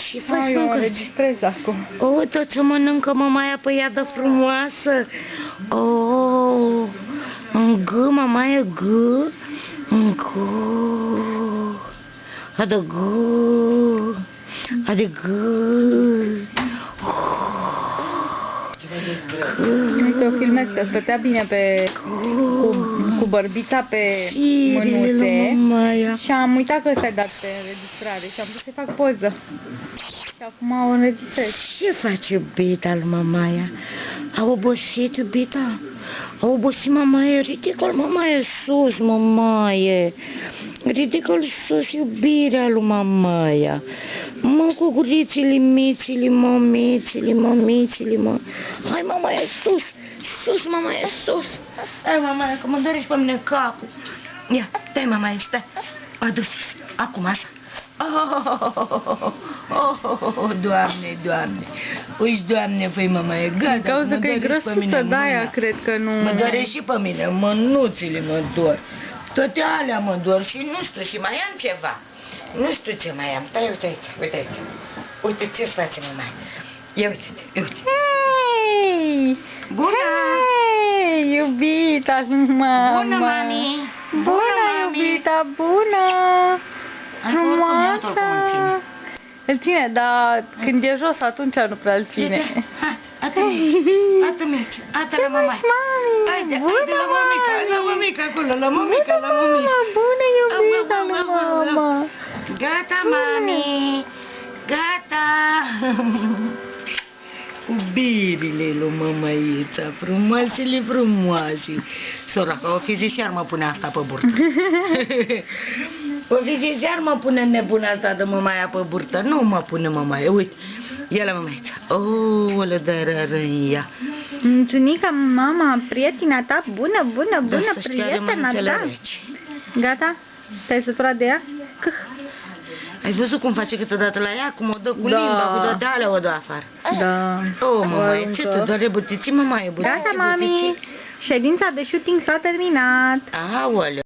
Și faci, mâncă? Registrez acum. Uite ce mănâncă mamaia pe ea de frumoasă. Oh, în G, mamaia G. În G. Adă G. Adă G. Uite, o filmez că stătea bine cu bărbița pe mânuțe și am uitat că ți-ai dat pe înregistrare și am vrut să fac poză. Și acum o înregistrez. Ce faci, iubita lui mamaia? A obosit, iubita? A obosit mamaia? Ridică-l, mamaia, sus, mamaie. Ridică-l sus, iubirea lui mamaia. Mă, cu gurițile, mițile, mămițile, mă. Hai, mamaia, sus, sus, mamaia, sus. Hai, mamaia, că mă dorești pe mine capul. Ia, stai, mamaia, stai. Adu-sus, acum așa. Doamne, Doamne. Uiți, Doamne, făi, mamaie, gata. Din cauza că e grăsuță, de-aia cred că nu... Mă doare și pe mine, mânuțile mă dor. Toate alea mă dor și nu știu, și mai am ceva. Nu știu ce mai am. Stai, uite aici, uite aici. Uite ce-ți face, mamaie. Ia uite-te, ia uite. Hei! Bună! Hei, iubita lui mama! Bună, mami! Bună, iubita, bună! Frumoasă! Îl ține, dar când e jos, atunci nu prea îl ține. Ată mergi, ată la mama. Haide, haide la mămica, acolo, la mămica. Bună, iubita lui mama! Gata, mami, gata. Birile lui mămăița, frumoase. Soraca, o fi zis iar mă pune asta pe burtă. O fi zis iar mă pune nebuna asta de mămaia pe burtă. Nu mă pune mămaia, uite. Ia la mămăița. O, ăla de râia. Mulțumică, mama, prietena ta, bună, prietena ta. Gata? Te-ai săturat de ea? Ai văzut cum face câteodată la ea? Cum o dă cu limba, cu toate alea o dă afară. Da. O, mămaie, ce te doare butiții, mămaie, butiții? Gata, mami. Ședința de shooting s-a terminat. Aoleu.